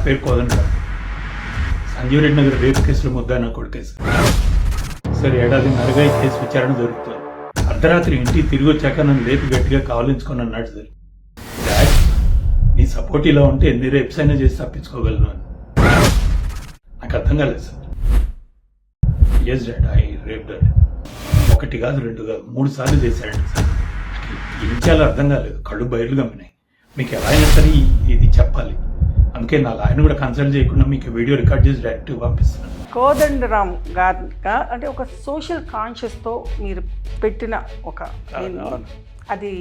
పేరు కోదండరావు. సంజీవ్ రెడ్డి నగర్ రేప్ కేసులో ముద్దా నా కొడుకేసు. సరే ఏడాదిన్నరగా ఈ కేసు విచారణ జరుగుతుంది. అర్ధరాత్రి ఇంటికి తిరిగి వచ్చాక నన్ను లేపి గట్టిగా కావలించుకొని అన్నాడు సార్, డాడ్ నీ సపోర్ట్ ఇలా ఉంటే ఎన్ని రేప్స్ అయినా చేసి తప్పించుకోగలను అని. నాకు అర్థం కాలేదు sir. Yes dad, I rape dad. ఒకటి కాదు, రెండు కాదు, 3 సార్లు చేశాడండి సార్. ఏం చేయాలో అర్థం కాలేదు, కళ్ళు బయలు గమ్మినాయి. మీకు ఎలా అయినా సరే ఇది చెప్పాలి, అందుకే నా ఆయన కూడా కన్సల్ట్ చేయకుండా మీకు వీడియో రికార్డ్ చేసి డైరెక్ట్గా పంపిస్తున్నాను. కోదండరామ్ గారు అంటే ఒక సోషల్ కాన్షియస్తో మీరు పెట్టిన ఒక అది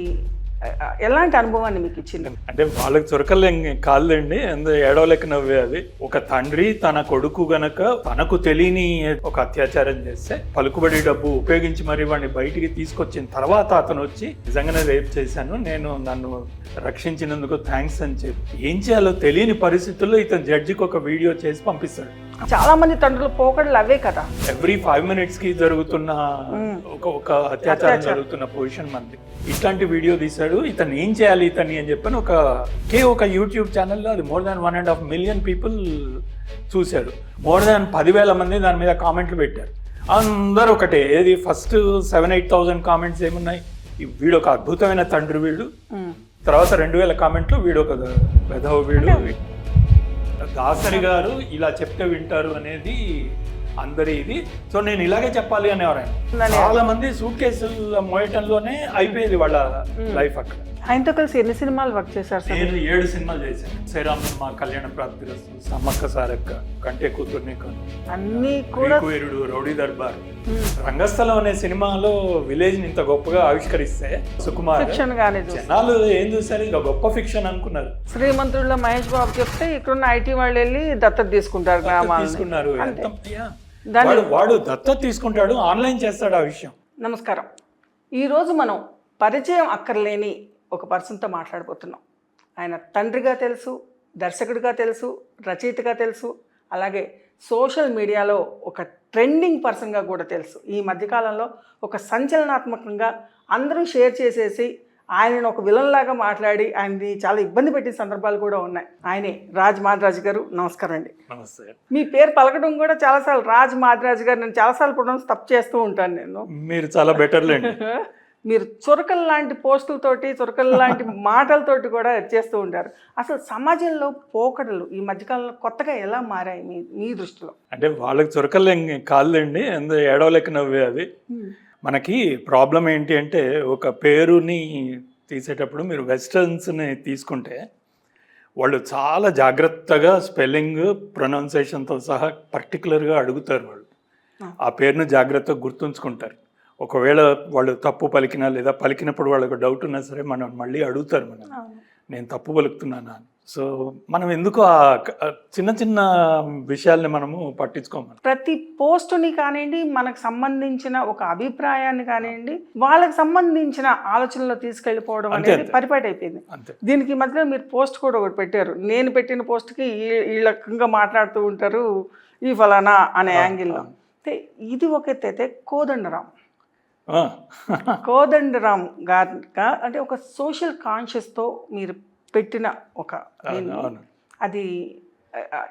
ఎలాంటి అనుభవాన్ని మీకు ఇచ్చింది? అంటే వాళ్ళకి చురకలే కాదులేండి, ఏడవలేక నవ్వే. అది ఒక తండ్రి తన కొడుకు గనక తనకు తెలియని ఒక అత్యాచారం చేస్తే పలుకుబడి డబ్బు ఉపయోగించి మరి వాడిని బయటికి తీసుకొచ్చిన తర్వాత అతను వచ్చి నిజంగానే రేప్ చేశాను, నేను నన్ను రక్షించినందుకు థ్యాంక్స్ అని చెప్పి ఏం చేయాలో తెలియని పరిస్థితుల్లో ఇతను జడ్జికి ఒక వీడియో చేసి పంపిస్తాడు. చాలా మంది తండ్రులు పోకడలు అవే కదా, ఎవ్రీ 5 minutes కి జరుగుతున్న ఒక అత్యాచారం జరుగుతున్న పొజిషన్ మంది. ఇట్లాంటి వీడియో తీశాడు. ఇతను ఏం చేయాలి ఇతన్ని అని చెప్పని ఒక యూట్యూబ్ ఛానల్లో అది more than 1.5 million పీపుల్ చూశారు. more than 10,000 మంది దాని మీద కామెంట్లు పెట్టారు. అందరూ ఒకటే, ఏది ఫస్ట్ 7,000-8,000 కామెంట్స్ ఏమున్నాయి, వీడు ఒక అద్భుతమైన తండ్రి వీడు. తర్వాత 2,000 కామెంట్లు వీడు ఒక పెదవ వీడు. దాసరి గారు ఇలా చెప్తే వింటారు అనేది అందరి ఇది. సో నేను ఇలాగే చెప్పాలి అనేవారు ఆయన. చాలా మంది సూట్ కేసులు మోయటంలోనే అయిపోయేది వాళ్ళ లైఫ్. అక్కడ ఆయనతో కలిసి ఎన్ని సినిమాలు వర్క్ చేశారు? నేను 7 సినిమాలు చేశాను. శ్రీరామ కళ్యాణ ప్రాప్తి రస్తు, సమ్మక్క సారక్క, కంటే కూతుర్ని అన్ని కూడా, రౌడీ దర్బార్. రంగస్థలం అనే సినిమాలో విలేజ్ ని ఇంత గొప్పగా ఆవిష్కరిస్తే సుకుమార్ జనాలు ఏం చూసారు, ఇక గొప్ప ఫిక్షన్ అనుకున్నారు. శ్రీమంతుల్లో మహేష్ బాబు చెప్తే ఇక్కడున్న ఐటీ వాళ్ళు వెళ్ళి దత్తత తీసుకుంటారు, గ్రామాలు తీసుకున్నారు. వాడు దత్తత తీసుకుంటాడు, ఆన్లైన్ చేస్తాడు ఆ విషయం. నమస్కారం. ఈరోజు మనం పరిచయం అక్కర్లేని ఒక పర్సన్తో మాట్లాడబోతున్నాం. ఆయన తండ్రిగా తెలుసు, దర్శకుడిగా తెలుసు, రచయితగా తెలుసు, అలాగే సోషల్ మీడియాలో ఒక ట్రెండింగ్ పర్సన్గా కూడా తెలుసు. ఈ మధ్యకాలంలో ఒక సంచలనాత్మకంగా అందరూ షేర్ చేసేసి ఆయనను ఒక విలన్ లాగా మాట్లాడి ఆయన్ని చాలా ఇబ్బంది పెట్టిన సందర్భాలు కూడా ఉన్నాయి. ఆయనే రాజ్ మాదిరాజు గారు. నమస్కారం అండి. నమస్తే. మీ పేరు పలకడం కూడా చాలాసార్లు రాజ్ మాదిరాజు గారు, నేను చాలాసార్లు ప్రొనౌన్స్ తప్పు చేస్తూ ఉంటాను. నేను మీరు చాలా బెటర్లేండి. మీరు చురకల లాంటి పోస్టులతోటి, చురకల లాంటి మాటలతోటి కూడా చేస్తూ ఉంటారు. అసలు సమాజంలో పోకడలు ఈ మధ్యకాలంలో కొత్తగా ఎలా మారాయి మీ దృష్టిలో? అంటే వాళ్ళకి చురకలే కాదులేండి, ఏడవలేక నవ్వే. అది మనకి ప్రాబ్లం ఏంటి అంటే, ఒక పేరుని తీసేటప్పుడు మీరు వెస్టర్న్స్ని తీసుకుంటే వాళ్ళు చాలా జాగ్రత్తగా స్పెల్లింగ్, ప్రొనౌన్సియేషన్తో సహా పర్టికులర్గా అడుగుతారు. వాళ్ళు ఆ పేరును జాగ్రత్తగా గుర్తుంచుకుంటారు. ఒకవేళ వాళ్ళు తప్పు పలికినా లేదా పలికినప్పుడు వాళ్ళకు డౌట్ ఉన్నా సరే మనం మళ్ళీ అడుగుతారు, మనం నేను తప్పు పలుకుతున్నానా అని. సో మనం ఎందుకు ఆ చిన్న చిన్న విషయాల్ని మనము పట్టించుకోమని, ప్రతి పోస్టుని కానివ్వండి, మనకు సంబంధించిన ఒక అభిప్రాయాన్ని కానివ్వండి, వాళ్ళకి సంబంధించిన ఆలోచనలో తీసుకెళ్ళిపోవడం అనేది పరిపాటి అయిపోయింది. దీనికి మధ్యలో మీరు పోస్ట్ కూడా ఒకటి పెట్టారు. నేను పెట్టిన పోస్ట్కి ఈ రకంగా మాట్లాడుతూ ఉంటారు, ఈ ఫలానా అనే యాంగిల్లో. ఇది ఒక ఎత్తైతే కోదండరామ్ గారు అంటే ఒక సోషల్ కాన్షియస్తో మీరు పెట్టిన ఒక అది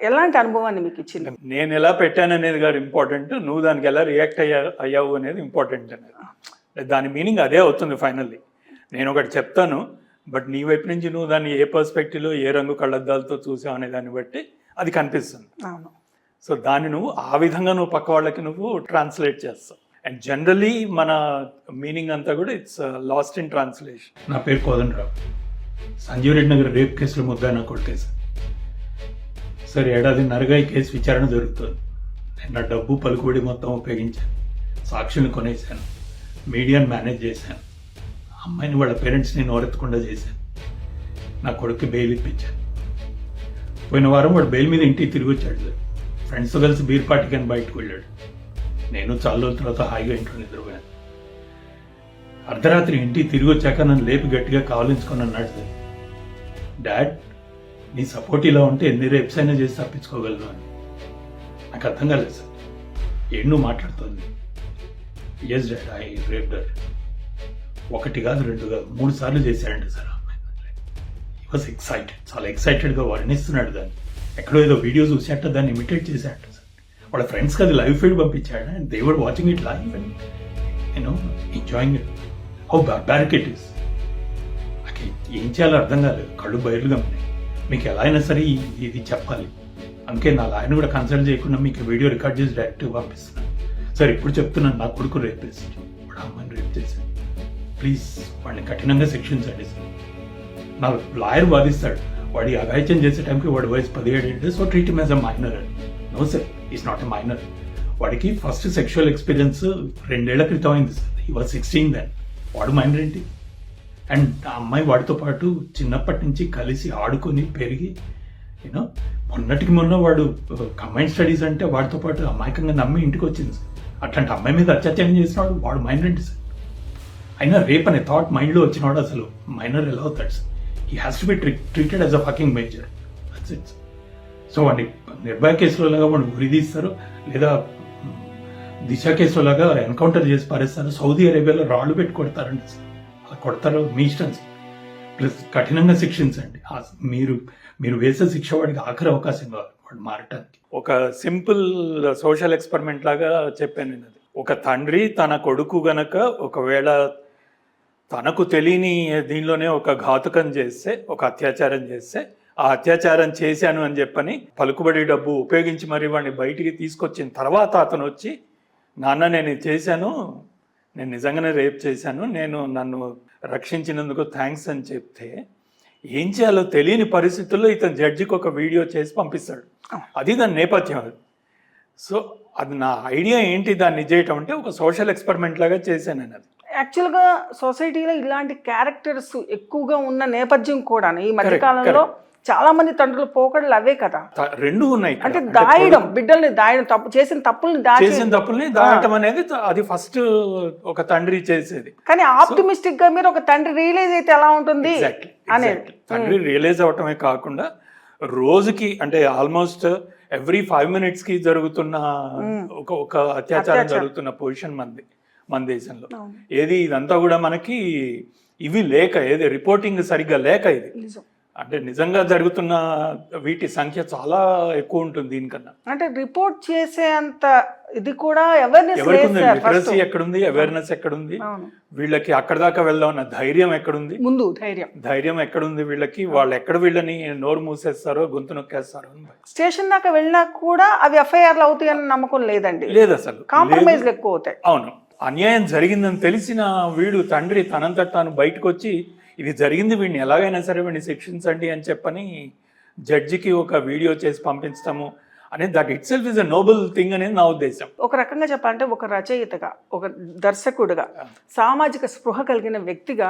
ఎలాంటి అనుభవాన్ని మీకు ఇచ్చింది? నేను ఎలా పెట్టాను అనేది కాదు ఇంపార్టెంట్, నువ్వు దానికి ఎలా రియాక్ట్ అయ్యావు అనేది ఇంపార్టెంట్ అనేది. దాని మీనింగ్ అదే అవుతుంది ఫైనల్లీ. నేను ఒకటి చెప్తాను, బట్ నీ వైపు నుంచి నువ్వు దాన్ని ఏ పర్స్పెక్టివ్లో, ఏ రంగు కళ్ళద్దాలతో చూసావు అనే దాన్ని బట్టి అది కనిపిస్తుంది. అవును. సో దాన్ని నువ్వు ఆ విధంగా నువ్వు పక్క వాళ్ళకి నువ్వు ట్రాన్స్లేట్ చేస్తావు. అండ్ జనరలీ మన మీనింగ్ అంతా కూడా ఇట్స్ లాస్ట్ ఇన్ ట్రాన్స్లేషన్. నా పేరు కోదండరావు. సంజీవ్ రెడ్డి నగర్ రేప్ కేసులో ముద్దా నా కొడుకేసు. సరే ఏడాదిన్నరగా ఈ కేసు విచారణ జరుగుతుంది. నేను నా డబ్బు, పలుకుబడి మొత్తం ఉపయోగించాను, సాక్షిని కొనేశాను, మీడియాని మేనేజ్ చేశాను, అమ్మాయిని వాళ్ళ పేరెంట్స్ని నోరెత్తకుండా చేశాను, నా కొడుక్కి బెయిల్ ఇప్పించాను. పోయిన వారం వాడు బెయిల్ మీద ఇంటికి తిరిగి వచ్చాడు. ఫ్రెండ్స్తో కలిసి బీర్ పార్టీకి అని బయటకు వెళ్ళాడు. నేను చాలా రోజుల తర్వాత హాయిగా ఇంట్లో నిద్రపోయాను. అర్ధరాత్రి ఇంటికి తిరిగి వచ్చాక నన్ను లేపి గట్టిగా కావలించుకొని అన్నాడు సార్, డాడ్ నీ సపోర్ట్ ఇలా ఉంటే ఎన్ని రేప్స్ అయినా చేసి తప్పించుకోగలను అని. నాకు అర్థం కాలేదు సార్, ఏం నువ్వు మాట్లాడుతుంది? Yes dad, I rape dad. ఒకటి కాదు, రెండు కాదు, 3 సార్లు చేశాడండి సార్. ఈ వాజ్ ఎక్సైటెడ్, చాలా ఎక్సైటెడ్గా వర్ణిస్తున్నాడు దాన్ని. ఎక్కడో ఏదో వీడియో చూసాట దాన్ని ఇమిటేట్ చేశాట సార్. వాళ్ళ ఫ్రెండ్స్కి అది లైవ్ ఫీడ్ పంపించాడు and they were watching it live and you know enjoying it. How barbaric it is. నాకు ఏం చేయాలో అర్థం కాలేదు, కళ్ళు బయలుగా ఉన్నాయి. మీకు ఎలా అయినా సరే ఇది చెప్పాలి, అందుకే నా లాయర్ని కూడా కన్సల్ట్ చేయకుండా మీకు వీడియో రికార్డ్ చేసి డైరెక్ట్గా పంపిస్తున్నాను. సార్ ఇప్పుడు చెప్తున్నాను, నా కొడుకు రేప్ చేశాడు, వాడు అమ్మాయిని రేప్ చేశాడు. ప్లీజ్ వాడిని కఠినంగా శిక్షించండి సార్. నా లాయర్ వాదిస్తాడు వాడి అఘాయిత్యం చేసే టైంకి వాడి వయసు 17 ఏళ్ళు, so treat him as a minor. No sir, is not a minor. వాడికి ఫస్ట్ సెక్షువల్ ఎక్స్పీరియన్స్ 2 ఏళ్ల క్రితం అయింది సార్. He was 16 then. వాడు మైనర్ ఏంటి? అండ్ ఆ అమ్మాయి వాడితో పాటు చిన్నప్పటి నుంచి కలిసి ఆడుకొని పెరిగి యూనో మొన్నటికి మొన్న వాడు కంబైన్ స్టడీస్ అంటే వాడితో పాటు అమాయకంగా నమ్మి ఇంటికి వచ్చింది సార్. అట్లాంటి అమ్మాయి మీద అత్యాచారం చేసినవాడు వాడు మైనర్ ఏంటి సార్? అయినా రేప్ అనే థాట్ మైండ్లో వచ్చినవాడు అసలు మైనర్ ఎలా అవుతాడు sir? He has to be treated as a fucking major. That's it. So వాడిని నిర్భయ కేసులో లాగా వాడు ఉరిదీస్తారు, లేదా దిశ కేసులో లాగా ఎన్కౌంటర్ చేసి పారేస్తారు. సౌదీ అరేబియాలో రాళ్ళు పెట్టి కొడతారండి సార్. అలా కొడతారు మీ ఇష్టం సార్. ప్లస్ కఠినంగా శిక్షించండి. మీరు వేసే శిక్ష వాడికి ఆఖరి అవకాశం కావాలి వాడు మారటానికి. ఒక సింపుల్ సోషల్ ఎక్స్పెరిమెంట్ లాగా చెప్పాను నేను. అది ఒక తండ్రి తన కొడుకు గనక ఒకవేళ తనకు తెలియని దీనిలోనే ఒక ఘాతుకం చేస్తే, ఒక అత్యాచారం చేస్తే, ఆ అత్యాచారం చేశాను అని చెప్పని పలుకుబడి డబ్బు ఉపయోగించి మరి వాడిని బయటికి తీసుకొచ్చిన తర్వాత అతను వచ్చి, నాన్న నేను ఇది చేశాను, నేను నిజంగానే రేప్ చేశాను, నన్ను రక్షించినందుకు థ్యాంక్స్ అని చెప్తే ఏం చేయాలో తెలియని పరిస్థితుల్లో ఇతను జడ్జికి ఒక వీడియో చేసి పంపిస్తాడు. అది దాని నేపథ్యం. అది సో అది నా ఐడియా ఏంటి దాన్ని చేయటం అంటే ఒక సోషల్ ఎక్స్పెరిమెంట్ లాగా చేశాను నేను. అది యాక్చువల్గా సొసైటీలో ఇలాంటి క్యారెక్టర్స్ ఎక్కువగా ఉన్న నేపథ్యం కూడా ఈ మధ్యకాలంలో చాలా మంది తండ్రుల పోకడలు అవే కదా. రెండు ఉన్నాయి. అంటే దాయడం, బిడ్డల్ని దాయడం, చేసిన తప్పుల్ని దాయటం అనేది అది ఫస్ట్ ఒక తండ్రి చేసేది. కానీ ఆప్టిమిస్టిక్ గా మీరు ఒక తండ్రి రియలైజ్ అయితే ఎలా ఉంటుంది అనేది. తండ్రి రియలైజ్ అవటమే కాకుండా రోజుకి అంటే ఆల్మోస్ట్ ఎవ్రీ 5 minutes కి జరుగుతున్న ఒక అత్యాచారం జరుగుతున్న పొజిషన్ మన దేశంలో. ఏది ఇదంతా కూడా మనకి ఇవి లేక, ఏది రిపోర్టింగ్ సరిగ్గా లేక, ఇది అంటే నిజంగా జరుగుతున్న వీటి సంఖ్య చాలా ఎక్కువ ఉంటుంది దీనికన్నా. అంటే రిపోర్ట్ చేసే అంత ఇది కూడా లిటరసీ ఎక్కడుంది, అవేర్నెస్ ఎక్కడుంది, వీళ్ళకి అక్కడ దాకా వెళ్దామన్న ధైర్యం ఎక్కడుంది, ముందు ధైర్యం ఎక్కడుంది వీళ్ళకి, వాళ్ళు ఎక్కడ వీళ్ళని నోరు మూసేస్తారో గొంతు నొక్కేస్తారో. స్టేషన్ దాకా వెళ్ళినా కూడా అవి ఎఫ్ఐఆర్లు అవుతాయని నమ్మకం లేదండి. లేదు అసలు, కాంప్రమైజ్ ఎక్కువ అవుతాయి. అవును, అన్యాయం జరిగిందని తెలిసిన వీడు తండ్రి తనంతట తాను బయటకు వచ్చి ఇది జరిగింది, వీడిని ఎలాగైనా సరే వీడిని శిక్షించండి అని చెప్పని జడ్జికి ఒక వీడియో చేసి పంపించడము అనేది that it self is a noble thing అనేది నా ఉద్దేశం. ఒక రకంగా చెప్పాలంటే ఒక రచయితగా, ఒక దర్శకుడిగా, సామాజిక స్పృహ కలిగిన వ్యక్తిగా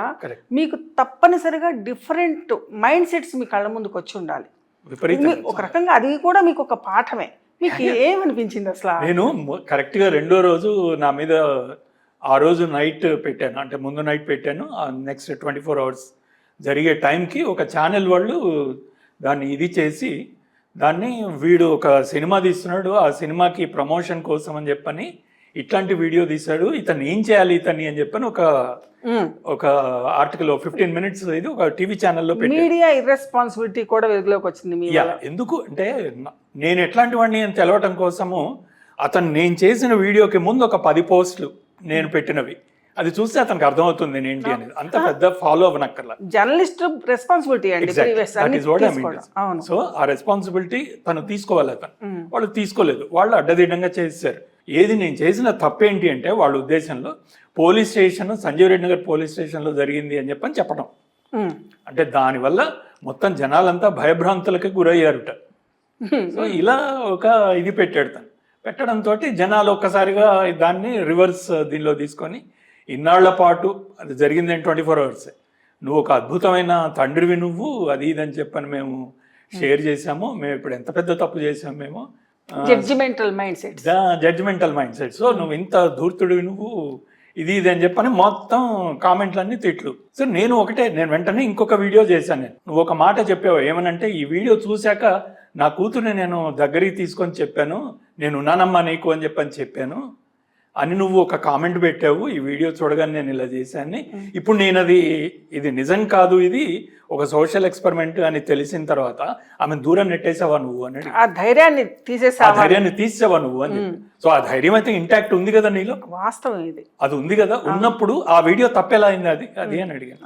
మీకు తప్పనిసరిగా డిఫరెంట్ మైండ్ సెట్స్ మీ కళ్ళ ముందుకు వచ్చి ఉండాలి. ఒక రకంగా అది కూడా మీకు ఒక పాఠమే. మీకు ఏమనిపించింది అసలు? నేను కరెక్ట్గా 2వ రోజు నా మీద ఆ రోజు నైట్ పెట్టాను, అంటే ముందు నైట్ పెట్టాను. నెక్స్ట్ 24 hours జరిగే టైంకి ఒక ఛానల్ వాళ్ళు దాన్ని ఇది చేసి దాన్ని వీడు ఒక సినిమా తీస్తున్నాడు, ఆ సినిమాకి ప్రమోషన్ కోసం అని చెప్పని ఇట్లాంటి వీడియో తీశాడు, ఇతను ఏం చేయాలి ఇతన్ని అని చెప్పని ఒక ఆర్టికల్ 15 minutes ఇది ఒక టీవీ ఛానల్లో పెట్టి. మీడియా ఇర్రెస్పాన్సిబిలిటీ కూడా వెలుగులోకి వచ్చింది. ఎందుకు అంటే నేను ఎట్లాంటి వాడిని అని తెలవటం కోసము అతను నేను చేసిన వీడియోకి ముందు ఒక 10 పోస్టులు నేను పెట్టినవి అది చూస్తే అతనికి అర్థమవుతుంది ఏంటి అనేది. అంత పెద్ద ఫాలో అవ్వనక్కర్లా. జర్నలిస్ట్ రెస్పాన్సిబిలిటీ అండి. సో ఆ రెస్పాన్సిబిలిటీ తను తీసుకోవాలి. అతను వాళ్ళు తీసుకోలేదు, వాళ్ళు అడ్డదిడ్డంగా చేశారు. ఏది నేను చేసిన తప్పేంటి అంటే వాళ్ళ ఉద్దేశంలో police station, Sanjeev Reddy Nagar police స్టేషన్లో జరిగింది అని చెప్పడం. అంటే దానివల్ల మొత్తం జనాలంతా భయభ్రాంతులకి గురయ్యారుట. సో ఇలా ఒక ఇది పెట్టాడు తను. పెట్టడంతో జనాలు ఒక్కసారిగా దాన్ని రివర్స్ దీనిలో తీసుకొని ఇన్నాళ్ల పాటు అది జరిగింది 24 hours నువ్వు ఒక అద్భుతమైన తండ్రివి నువ్వు, అది ఇదని చెప్పని మేము షేర్ చేసాము, మేము ఇప్పుడు ఎంత పెద్ద తప్పు చేసాము మేము, జడ్జిమెంటల్ మైండ్ సెట్. సో నువ్వు ఇంత ధూర్తుడివి నువ్వు, ఇది అని చెప్పని మొత్తం కామెంట్లన్నీ తిట్లు. సో నేను వెంటనే ఇంకొక వీడియో చేశాను. నువ్వు ఒక మాట చెప్పావు, ఏమనంటే ఈ వీడియో చూశాక నా కూతుర్ని నేను దగ్గరికి తీసుకొని చెప్పాను, నేను ఉన్నానమ్మా నీకు అని చెప్పాను. అని నువ్వు ఒక కామెంట్ పెట్టావు, ఈ వీడియో చూడగానే నేను ఇలా చేశాను, ఇప్పుడు నేను ఇది నిజం కాదు, ఇది ఒక సోషల్ ఎక్స్పెరిమెంట్ అని తెలిసిన తర్వాత ఆమె దూరం నెట్టేసావా నువ్వు అని, ఆ ధైర్యాన్ని తీసేసావా నువ్వు అని. సో ఆ ధైర్యం అయితే ఇంటాక్ట్ ఉంది కదా నీలో, వాస్తవం ఇది, అది ఉంది కదా. ఉన్నప్పుడు ఆ వీడియో తప్పెలా అయింది అది అని అడిగాను.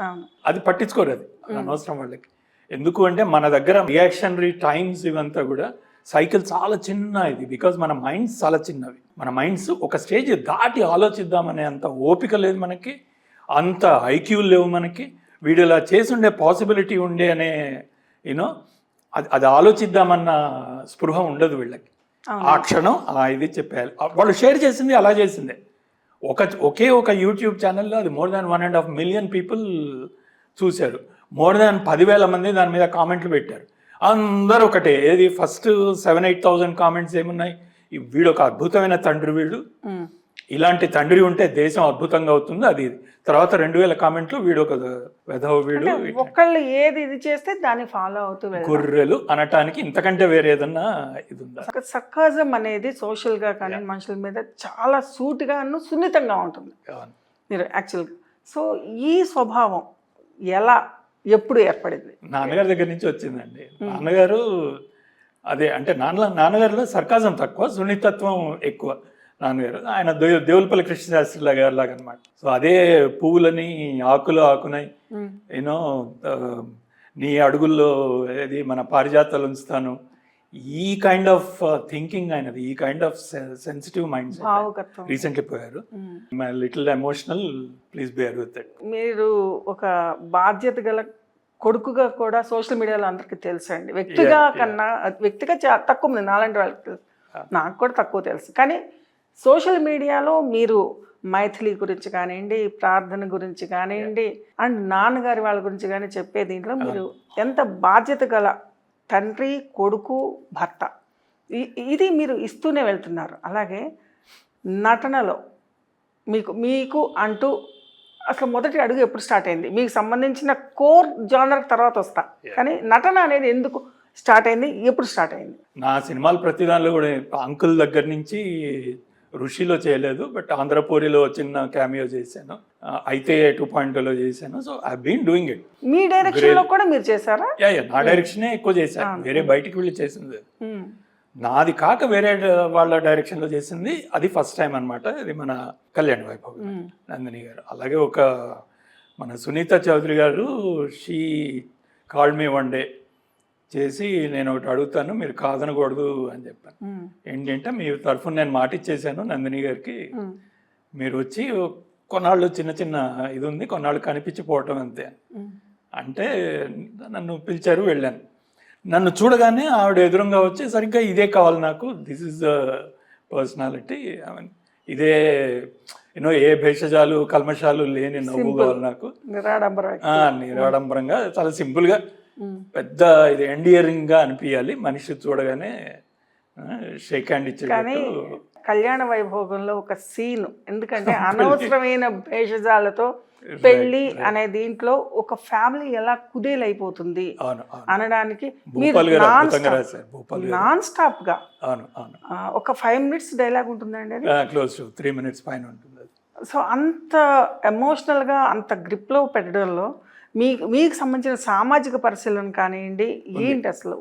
అది పట్టించుకోరు, అది అనవసరం వాళ్ళకి. ఎందుకు అంటే మన దగ్గర రియాక్షనరీ టైమ్స్ ఇవంతా కూడా సైకిల్ చాలా చిన్న ఇది, బికాజ్ మన మైండ్స్ చాలా చిన్నవి. మన మైండ్స్ ఒక స్టేజ్ దాటి ఆలోచిద్దామనే అంత ఓపిక లేదు మనకి, అంత ఐక్యూలు లేవు మనకి. వీడు ఇలా చేసుండే పాసిబిలిటీ ఉండే అనే యూనో అది ఆలోచిద్దామన్న స్పృహ ఉండదు వీళ్ళకి. ఆ క్షణం ఇది చెప్పేయాలి. వాళ్ళు షేర్ చేసింది అలా చేసిందే. ఒకే ఒక యూట్యూబ్ ఛానల్లో అది more than 1.5 million పీపుల్ చూశారు. more than 10,000 మంది దాని మీద కామెంట్లు పెట్టారు. అందరూ ఒకటే, ఏది ఫస్ట్ 7,000-8,000 కామెంట్స్ ఏమున్నాయి, వీడు ఒక అద్భుతమైన తండ్రి, వీడు ఇలాంటి తండ్రి ఉంటే దేశం అద్భుతంగా అవుతుంది, అది తర్వాత 2,000 కామెంట్లు వీడు ఒక వెధవ, వీడు ఒకళ్ళు ఏది ఇది చేస్తే దాన్ని ఫాలో అవుతూ గొర్రెలు అనటానికి ఇంతకంటే వేరే ఏదన్నా ఇది ఉందా? సర్కాజం అనేది సోషల్ గా కానీ మనుషుల మీద చాలా సూటిగా సున్నితంగా ఉంటుంది మీరు యాక్చువల్గా. సో ఈ స్వభావం ఎలా ఎప్పుడు ఏర్పడింది? నాన్నగారి దగ్గర నుంచి వచ్చిందండి. నాన్నగారు అదే అంటే నాన్నగారిలో సర్కాజం తక్కువ, సున్నితత్వం ఎక్కువ. నాన్నగారు ఆయన దేవులపల్లి కృష్ణశాస్త్రి గారి లాగా అనమాట. సో అదే పువ్వులని ఆకునై యూనో నీ అడుగుల్లో ఏది మన పారిజాతాలు ఉంచుతాను, ఈ కైండ్ ఆఫ్ థింకింగ్ ఆయనది, ఈ kind of sensitive mind set. Recently పోయారు, my little emotional, please bear with it. మీరు ఒక బాధ్యత గల కొడుకుగా కూడా సోషల్ మీడియాలో అందరికీ తెలుసు అండి. వ్యక్తిగా తక్కువ మంది, నాలాంటి వాళ్ళకి తెలుసు, నాకు కూడా తక్కువ తెలుసు. కానీ సోషల్ మీడియాలో మీరు మైథిలి గురించి కానివ్వండి, ప్రార్థన గురించి కానివ్వండి, అండ్ నాన్నగారి వాళ్ళ గురించి కానీ చెప్పే దీంట్లో మీరు ఎంత బాధ్యత గల తండ్రి, కొడుకు, భర్త, ఇది మీరు ఇస్తూనే వెళ్తున్నారు. అలాగే నటనలో మీకు అంటూ అసలు మొదటి అడుగు ఎప్పుడు స్టార్ట్ అయింది? మీకు సంబంధించిన కోర్ జానర్ తర్వాత వస్తా, కానీ నటన అనేది ఎందుకు స్టార్ట్ అయింది, ఎప్పుడు స్టార్ట్ అయింది? నా సినిమాలు ప్రతి దానిలో కూడా అంకుల్ దగ్గర నుంచి ఋషిలో చేయలేదు, బట్ ఆంధ్రపూరిలో చిన్న క్యామియో చేశాను, అయితే 2.0లో చేశాను. So I been doing it. మీ డైరెక్షన్ లో కూడా మీరు చేశారా? నా డైరెక్షనే ఎక్కువ చేశాను, వేరే బయటికి వెళ్ళి చేసింది నాది కాక వేరే వాళ్ళ డైరెక్షన్లో చేసింది అది ఫస్ట్ టైం అనమాట. ఇది మన కళ్యాణ్ వైభవ్ నందిని గారు. అలాగే ఒక మన సునీత చౌదరి గారు, she called me one day చేసి, నేను ఒకటి అడుగుతాను మీరు కాదనకూడదు అని చెప్పాను. ఏంటంటే మీ తరఫున నేను మాట ఇచ్చేసాను నందిని గారికి, మీరు వచ్చి కొన్నాళ్ళు చిన్న ఇది ఉంది, కొన్నాళ్ళు కనిపించిపోవటం అంతే అంటే నన్ను పిలిచారు, వెళ్ళాను. నన్ను చూడగానే ఆవిడ ఎదురుగా వచ్చి సరిగ్గా ఇదే కావాలి నాకు, దిస్ ఇస్ ద పర్సనాలిటీ, ఇదే యూనో ఏ భేషజాలు కల్మషాలు లేని నవ్వు కావాలి నాకు, నిరాడంబరంగా చాలా సింపుల్గా, పెద్ద ఇది ఎండియరింగ్గా అనిపించాలి, మనిషి చూడగానే షేక్ హ్యాండ్ ఇచ్చేటట్టు. కళ్యాణ వైభోగంలో ఒక సీన్, ఎందుకంటే అనవసరమైన భేషజాలతో పెళ్లి అనే దీంట్లో ఒక ఫ్యామిలీ ఎలా కుదేలైపోతుంది అనడానికి నాన్ స్టాప్ గా ఒక 5 minutes డైలాగ్ ఉంటుందండి, అది క్లోజ్ టు 3 minutes పైన ఉంటుంది. సో అంత ఎమోషనల్ గా అంత గ్రిప్ లో పెట్టడంలో మీకు సంబంధించిన సామాజిక పరిశీలన కానివ్వండి, ఏంటి అసలు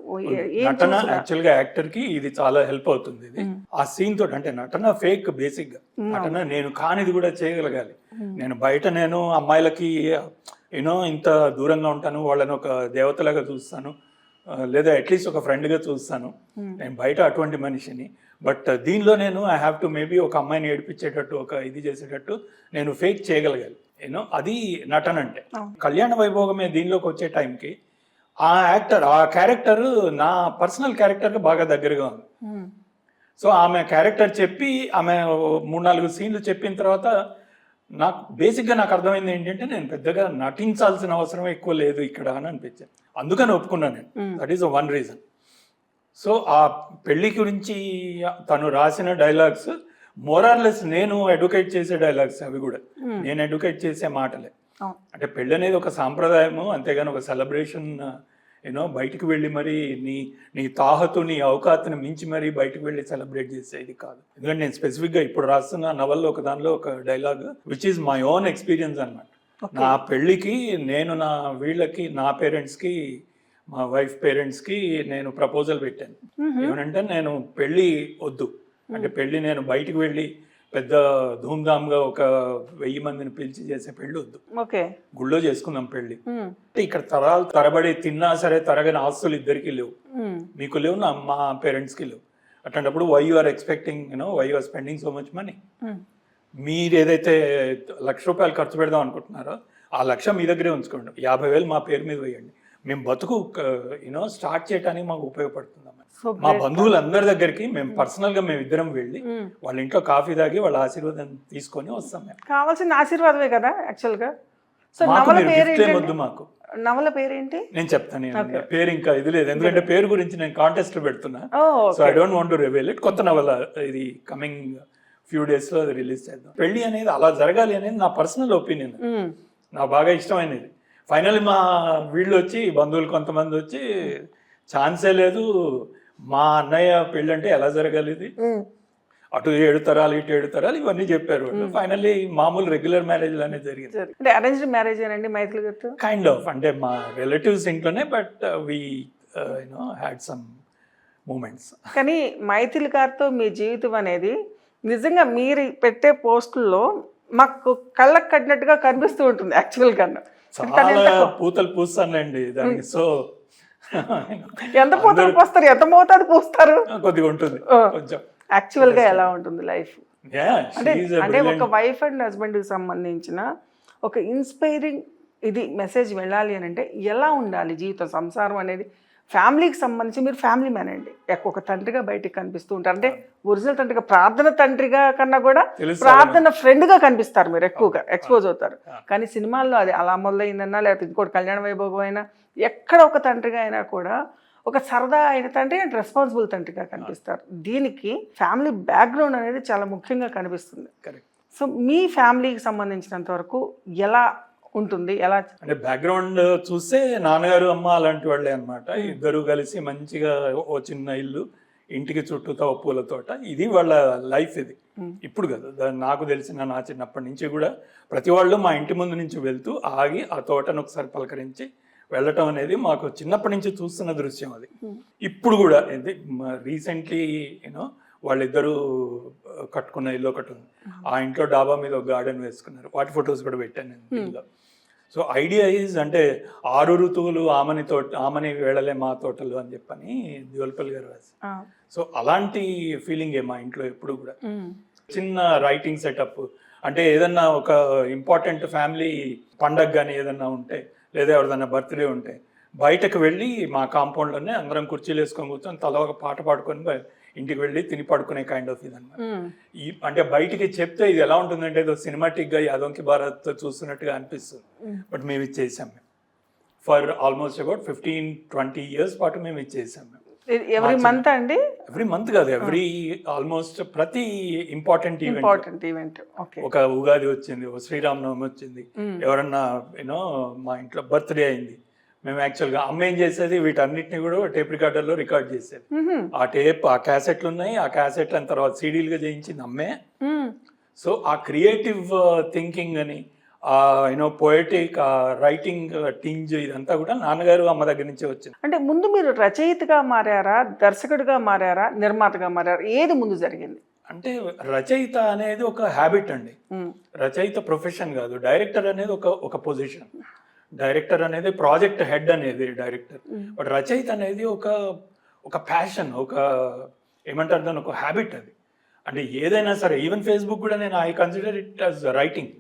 నటన యాక్చువల్గా యాక్టర్ కి ఇది చాలా హెల్ప్ అవుతుంది. ఇది ఆ సీన్ తోటి, అంటే నటన ఫేక్ బేసిక్ గా, నటన నేను కానిది కూడా చేయగలగాలి. నేను బయట నేను అమ్మాయిలకి యూనో ఇంత దూరంగా ఉంటాను, వాళ్ళని ఒక దేవతలాగా చూస్తాను, లేదా అట్లీస్ట్ ఒక ఫ్రెండ్గా చూస్తాను, నేను బయట అటువంటి మనిషిని. బట్ దీనిలో నేను ఐ హ్యావ్ టు మేబీ ఒక అమ్మాయిని ఏడిపించేటట్టు, ఒక ఇది చేసేటట్టు నేను ఫేక్ చేయగలగాలి, యూనో అది నటన అంటే. కళ్యాణ వైభోగమే దీనిలోకి వచ్చే టైంకి ఆ క్యారెక్టర్ నా పర్సనల్ క్యారెక్టర్కి బాగా దగ్గరగా ఉంది. సో ఆమె క్యారెక్టర్ చెప్పి ఆమె 3-4 సీన్లు చెప్పిన తర్వాత నాకు బేసిక్గా నాకు అర్థమైంది ఏంటంటే నేను పెద్దగా నటించాల్సిన అవసరం ఎక్కువ లేదు ఇక్కడ అని అనిపించింది. అందుకని ఒప్పుకున్నాను నేను. That is one reason. So ఆ పెళ్లి గురించి తను రాసిన డైలాగ్స్ మోరార్లెస్ నేను ఎడ్యుకేట్ చేసే డైలాగ్స్, అవి కూడా నేను ఎడ్యుకేట్ చేసే మాటలే. అంటే పెళ్ళి అనేది ఒక సాంప్రదాయము, అంతేగాని ఒక సెలబ్రేషన్ యూనో బయటికి వెళ్ళి మరి నీ తాహతు నీ అవకాశను మించి మరి బయటికి వెళ్ళి సెలబ్రేట్ చేసేది కాదు. ఎందుకంటే నేను స్పెసిఫిక్గా ఇప్పుడు రాస్తున్న నవల్లో ఒక దానిలో ఒక dialogue which is my own experience అనమాట. నా పెళ్ళికి నేను నా పేరెంట్స్కి మా వైఫ్ పేరెంట్స్కి నేను ప్రపోజల్ పెట్టాను. ఏమనంటే నేను పెళ్ళి వద్దు, అంటే పెళ్ళి నేను బయటికి వెళ్ళి పెద్ద ధూమ్ధామ్గా ఒక 1000 మందిని పిలిచి చేసే పెళ్ళి వద్దు, గుళ్ళో చేసుకుందాం పెళ్ళి. ఇక్కడ తరాలు తరబడి తిన్నా సరే తరగని ఆస్తులు ఇద్దరికి లేవు, మీకు లేవు, మా పేరెంట్స్కి లేవు. అట్లాంటప్పుడు why you are expecting why you are spending so much money? మీరు ఏదైతే ₹1,00,000 ఖర్చు పెడదాం అనుకుంటున్నారో ఆ 1,00,000 మీ దగ్గరే ఉంచుకోండి, 50,000 మా పేరు మీద వేయండి, మేము బతుకు స్టార్ట్ చేయడానికి మాకు ఉపయోగపడుతుంది. మా బంధువులందరి దగ్గరికి మేము పర్సనల్గా మేము ఇద్దరం వెళ్ళి వాళ్ళ ఇంట్లో కాఫీ తాగి వాళ్ళ ఆశీర్వాదం తీసుకొని వస్తాం. మేము కావాల్సిన ఆశీర్వాదమే కదా యాక్చువల్గా. వద్దు మాకు. నవల పేరేంటి? నేను చెప్తాను, పేరు ఇంకా ఇది లేదు, ఎందుకంటే పేరు గురించి నేను కాంటెస్ట్ లో పెడుతున్నా. So I don't want to reveal it. కొత్త నవల ఇది కమింగ్ ఫ్యూ డేస్ లో రిలీజ్ చేద్దాం. పెళ్లి అనేది అలా జరగాలి అనేది నా పర్సనల్ ఒపీనియన్, నాకు బాగా ఇష్టమైనది. ఫైనల్ మా వీళ్ళు వచ్చి బంధువులు కొంతమంది వచ్చి ఛాన్సే లేదు, మా అన్నయ్య పెళ్ళి అంటే ఎలా జరగాలి, ఇది అటు 7 తరాలు ఇటు 7 తరాలు ఇవన్నీ చెప్పారు. ఫైనల్లీ మామూలు రెగ్యులర్ మ్యారేజ్ అనేది జరిగింది. అంటే అరేంజ్డ్ మ్యారేజ్ అండి మైథిలి గారితో? కైండ్ ఆఫ్, అంటే మా రిలేటివ్స్ ఇంట్లోనే, but we had some moments. కానీ మైథిలి గారితో మీ జీవితం అనేది నిజంగా మీరు పెట్టే పోస్టుల్లో మాకు కళ్ళకు కట్టినట్టుగా కనిపిస్తూ ఉంటుంది యాక్చువల్గా. చాలా పూతలు పూస్తానులేండి దానికి. సో ఎంత పూతలు పూస్తారు, ఎంత మోతాదు పూస్తారు? కొద్దిగా ఉంటుంది కొంచెం. యాక్చువల్ గా ఎలా ఉంటుంది లైఫ్ అంటే ఒక వైఫ్ అండ్ హస్బెండ్ కి సంబంధించిన ఒక ఇన్స్పైరింగ్ ఇది మెసేజ్ వెళ్ళాలి అని అంటే ఎలా ఉండాలి జీవితం, సంసారం అనేది? ఫ్యామిలీకి సంబంధించి మీరు ఫ్యామిలీ మ్యాన్ అండి, ఒక తండ్రిగా బయటికి కనిపిస్తూ ఉంటారు. అంటే ఒరిజినల్ తండ్రిగా, ప్రార్థన తండ్రిగా కన్నా కూడా ప్రార్థన ఫ్రెండ్ గా కనిపిస్తారు మీరు, ఎక్కువగా ఎక్స్పోజ్ అవుతారు. కానీ సినిమాల్లో అది అలా మొదలైందన్నా లేకపోతే ఇంకోటి కళ్యాణ వైభోగం అయినా ఎక్కడ ఒక తండ్రిగా అయినా కూడా ఒక సరదా అయిన తండ్రి అండ్ రెస్పాన్సిబుల్ తండ్రిగా కనిపిస్తారు. దీనికి ఫ్యామిలీ బ్యాక్గ్రౌండ్ అనేది చాలా ముఖ్యంగా కనిపిస్తుంది. సో మీ ఫ్యామిలీకి సంబంధించినంత వరకు ఎలా ఉంటుంది, ఎలా అంటే బ్యాక్గ్రౌండ్ చూస్తే నాన్నగారు అమ్మ అలాంటి వాళ్ళే అనమాట. ఇద్దరు కలిసి మంచిగా ఓ చిన్న ఇల్లు, ఇంటికి చుట్టూతో పూల తోట, ఇది వాళ్ళ లైఫ్. ఇది ఇప్పుడు కదా, నాకు తెలిసిన నా చిన్నప్పటి నుంచి కూడా ప్రతి వాళ్ళు మా ఇంటి ముందు నుంచి వెళ్తూ ఆగి ఆ తోటను ఒకసారి పలకరించి వెళ్ళటం అనేది మాకు చిన్నప్పటి నుంచి చూస్తున్న దృశ్యం. అది ఇప్పుడు కూడా రీసెంట్లీ వాళ్ళిద్దరూ కట్టుకున్న ఇల్లు ఒకటి ఉంది, ఆ ఇంట్లో డాబా మీద ఒక గార్డెన్ వేసుకున్నారు, వాటి ఫొటోస్ కూడా పెట్టాను నేను ఇంట్లో. సో ఐడియా ఈజ్ అంటే 6 ఋతువులు ఆమని వేళలే మా తోటలు అని చెప్పని దివల్పల్లి గారు రాసి. సో అలాంటి ఫీలింగే మా ఇంట్లో ఎప్పుడు కూడా. చిన్న రైటింగ్ సెటప్, అంటే ఏదన్నా ఒక ఇంపార్టెంట్ ఫ్యామిలీ పండగ కానీ ఏదన్నా ఉంటే, లేదా ఎవరిదన్నా బర్త్డే ఉంటే బయటకు వెళ్ళి మా కాంపౌండ్లోనే అందరం కుర్చీలు వేసుకొని కూర్చొని తల ఒక పాట పాడుకొని ఇంటికి వెళ్ళి తిని పడుకునే కైండ్ ఆఫ్ ఇదన్నమాట. అంటే బయటికి చెప్తే ఇది ఎలా ఉంటుందంటే ఏదో సినిమాటిక్గా యాదోంకి భారత్ చూస్తున్నట్టుగా అనిపిస్తుంది. బట్ మేము ఇచ్చేసాం, ఫర్ ఆల్మోస్ట్ అబౌట్ 15-20 years పాటు మేము ఇచ్చేసాం. ఎవ్రీ మంత్ అండి? ఎవ్రీ మంత్ కాదు, ఎవ్రీ ఆల్మోస్ట్ ప్రతి ఇంపార్టెంట్ ఈవెంట్. ఒక ఉగాది వచ్చింది, ఒక శ్రీరామనవమి వచ్చింది, ఎవరన్నా మా ఇంట్లో బర్త్డే అయింది, మేము యాక్చువల్గా అమ్మ ఏం చేసేది వీటన్నిటిని కూడా టేప్ రికార్డర్లో రికార్డ్ చేసేది. ఆ క్యాసెట్లు ఉన్నాయి, ఆ క్యాసెట్లు అని తర్వాత సీడీలుగా చేయించింది అమ్మే. సో ఆ క్రియేటివ్ థింకింగ్ అని పోయటిక్ రైటింగ్ టింజ్ ఇదంతా కూడా నాన్నగారు అమ్మ దగ్గర నుంచే వచ్చింది. అంటే ముందు మీరు రచయితగా మారారా, దర్శకుడిగా మారారా, నిర్మాతగా మారారా, ఏది ముందు జరిగింది? అంటే రచయిత అనేది ఒక హ్యాబిట్ అండి, రచయిత ప్రొఫెషన్ కాదు. డైరెక్టర్ అనేది ఒక పొజిషన్, డైరెక్టర్ అనేది ప్రాజెక్ట్ హెడ్ అనేది డైరెక్టర్. బట్ రచయిత అనేది ఒక ప్యాషన్, ఏమంటారు దాన్ని, ఒక హ్యాబిట్ అది. అంటే ఏదైనా సరే, ఈవెన్ ఫేస్బుక్ కూడా నేను I consider it as writing,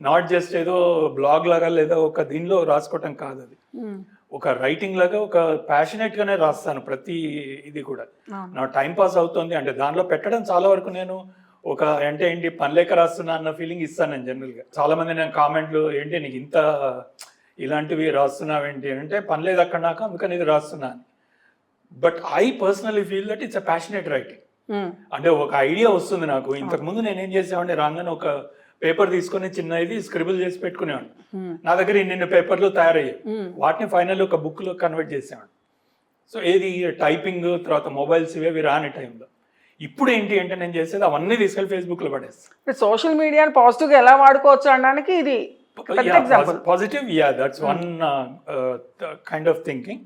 not just ఏదో బ్లాగ్ లాగా లేదా ఒక దీనిలో రాసుకోవటం కాదు. అది ఒక రైటింగ్ లాగా ఒక ప్యాషనేట్గానే రాస్తాను ప్రతి ఇది కూడా. నా టైం పాస్ అవుతుంది అంటే దానిలో పెట్టడం చాలా వరకు నేను అంటే ఏంటి పనిలేక రాస్తున్నా అన్న ఫీలింగ్ ఇస్తాను నేను జనరల్గా. చాలా మంది నేను కామెంట్లు ఏంటి నీకు ఇంత ఇలాంటివి రాస్తున్నావేంటి అంటే పనిలేదు అక్కడ నాకు, అందుకని ఇది రాస్తున్నాను. But I personally feel that it's a passionate writing. అంటే ఒక ఐడియా వస్తుంది నాకు. ఇంతకుముందు నేనేం చేసామంటే రాగానే ఒక పేపర్ తీసుకొని చిన్న ఇది స్క్రిబుల్ చేసి పెట్టుకునేవాడు. నా దగ్గర ఇన్ని పేపర్లు తయారయ్యాయి, వాటిని ఫైనల్ ఒక బుక్లో కన్వర్ట్ చేసేవాడు. సో ఏది టైపింగ్ తర్వాత మొబైల్స్ ఇవేవి రాని టైంలో. ఇప్పుడు ఏంటి అంటే నేను చేసేది అవన్నీ తీసుకెళ్ళి ఫేస్బుక్లో పడేస్తాను. సోషల్ మీడియాని పాజిటివ్గా ఎలా వాడుకోవచ్చు అనడానికి ఇది positive, that's one kind of thinking.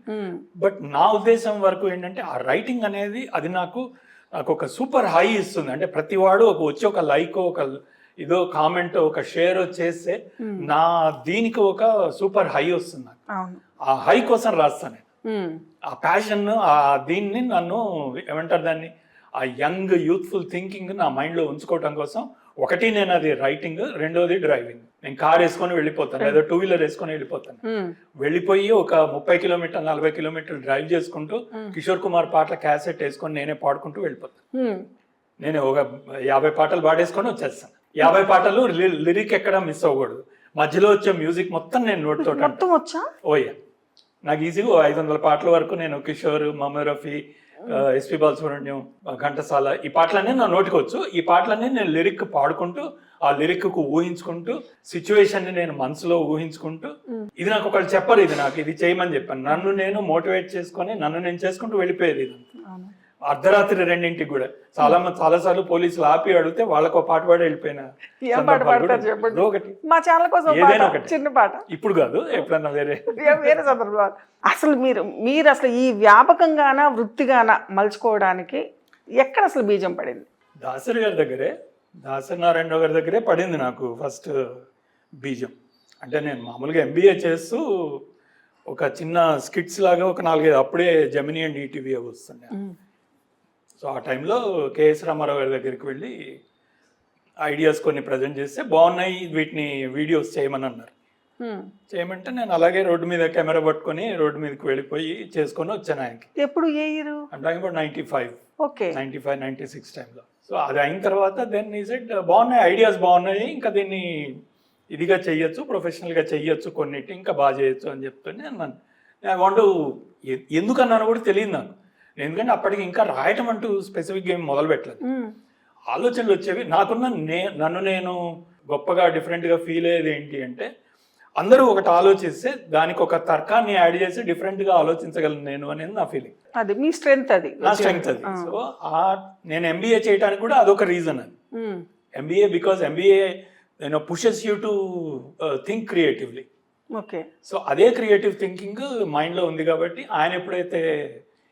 But నా ఉద్దేశం వరకు ఏంటంటే ఆ రైటింగ్ అనేది అది నాకు ఒక సూపర్ హై ఇస్తుంది. అంటే ప్రతి వాడు వచ్చి ఒక లైక్, ఒక ఇదో కామెంట్, ఒక షేర్ చేస్తే నా దీనికి ఒక సూపర్ హై వస్తుంది. ఆ హై కోసం రాస్తాను నేను. ఆ ప్యాషన్, ఆ దీన్ని నన్ను ఏమంటారు దాన్ని, ఆ యంగ్ యూత్ఫుల్ థింకింగ్ నా మైండ్లో ఉంచుకోవటం కోసం ఒకటి నేను అది రైటింగ్, రెండోది డ్రైవింగ్. నేను కార్ వేసుకొని వెళ్ళిపోతాను, లేదా 2 వీలర్ వేసుకొని వెళ్ళిపోతాను. వెళ్ళిపోయి ఒక 30 కిలోమీటర్ 40 కిలోమీటర్లు డ్రైవ్ చేసుకుంటూ కిషోర్ కుమార్ పాటల క్యాసెట్ వేసుకొని నేనే పాడుకుంటూ వెళ్ళిపోతాను. నేను ఒక 50 పాటలు పాడేసుకొని వచ్చేస్తాను. 50 పాటలు లిరిక్ ఎక్కడ మిస్ అవ్వకూడదు. మధ్యలో వచ్చే మ్యూజిక్ మొత్తం నేను నోట్తో ఓయ్యా. నాకు ఈజీగా 500 పాటల వరకు నేను కిషోర్, మహమ్మద్ రఫీ, ఎస్పి బాలసుబ్రహ్మణ్యం, ఘంటసాల ఈ పాటలన్నీ నా నోటికొచ్చు. ఈ పాటలన్నీ నేను లిరిక్ పాడుకుంటూ, ఆ లిరిక్ కు ఊహించుకుంటూ, సిచ్యువేషన్ ని నేను మనసులో ఊహించుకుంటూ, ఇది నాకు ఒకళ్ళు చెప్పరు, ఇది చేయమని చెప్పాను. నన్ను నేను మోటివేట్ చేసుకొని నన్ను నేను చేసుకుంటూ వెళ్ళిపోయేది. ఇది అర్ధరాత్రి 2ంటికి కూడా చాలాసార్లు పోలీసులు ఆపి అడిగితే వాళ్ళకు పాట పాడి వెళ్ళిపోయినా. ఏదైనా ఒకటి, చిన్న పాట, ఇప్పుడు కాదు, ఎప్పుడన్నా వేరే సందర్భాలు. అసలు మీరు అసలు ఈ వ్యాపకంగాన వృత్తిగాన మలుచుకోవడానికి ఎక్కడ అసలు బీజం పడింది? దాసరి గారి దగ్గరే, దాసరి నారాయణరావు గారి దగ్గరే పడింది నాకు ఫస్ట్ బీజం. అంటే నేను మామూలుగా MBA చేస్తూ ఒక చిన్న స్కిట్స్ లాగా ఒక 4-5 అప్పుడే జెమినీ అండ్ ఈటీవీ వస్తుండే. సో ఆ టైంలో కేఎస్ రామారావు గారి దగ్గరికి వెళ్ళి ఐడియాస్ కొన్ని ప్రజెంట్ చేస్తే బాగున్నాయి, వీటిని వీడియోస్ చేయమని అన్నారు. చేయమంటే నేను అలాగే రోడ్డు మీద కెమెరా పట్టుకొని రోడ్డు మీదకి వెళ్ళిపోయి చేసుకొని వచ్చాను ఆయనకి. ఎప్పుడు ఏ ఇయర్ అంటే? 95, ఓకే, 95, 96 టైంలో. సో అది అయిన తర్వాత దెన్ ఈ సెడ్ బాగున్నాయి, ఐడియాస్ బాగున్నాయి, ఇంకా దీన్ని ఇదిగా చెయ్యొచ్చు, ప్రొఫెషనల్గా చెయ్యొచ్చు, కొన్నిటి ఇంకా బాగా చేయొచ్చు అని చెప్తూనే అన్నాను. ఐ వాంట్, ఎందుకన్నాను కూడా తెలియదు నాకు. ఎందుకంటే అప్పటికి ఇంకా రాయటం అంటూ స్పెసిఫిక్గా ఏం మొదలు పెట్టలేదు. ఆలోచనలు వచ్చేవి. నాకున్న నన్ను నేను గొప్పగా డిఫరెంట్గా ఫీల్ అయ్యేది ఏంటి అంటే, అందరూ ఒకటి ఆలోచిస్తే దానికి ఒక తర్కాన్ని యాడ్ చేసి డిఫరెంట్గా ఆలోచించగలను నేను అనేది నా ఫీలింగ్. అది మీ స్ట్రెంగ్త్, అది నా స్ట్రెంగ్త్ అది. సో నేను MBA చేయడానికి కూడా అదొక రీజన్. అది MBA because MBA pushes you to think creatively. Okay. So అదే క్రియేటివ్ థింకింగ్ మైండ్లో ఉంది కాబట్టి ఆయన ఎప్పుడైతే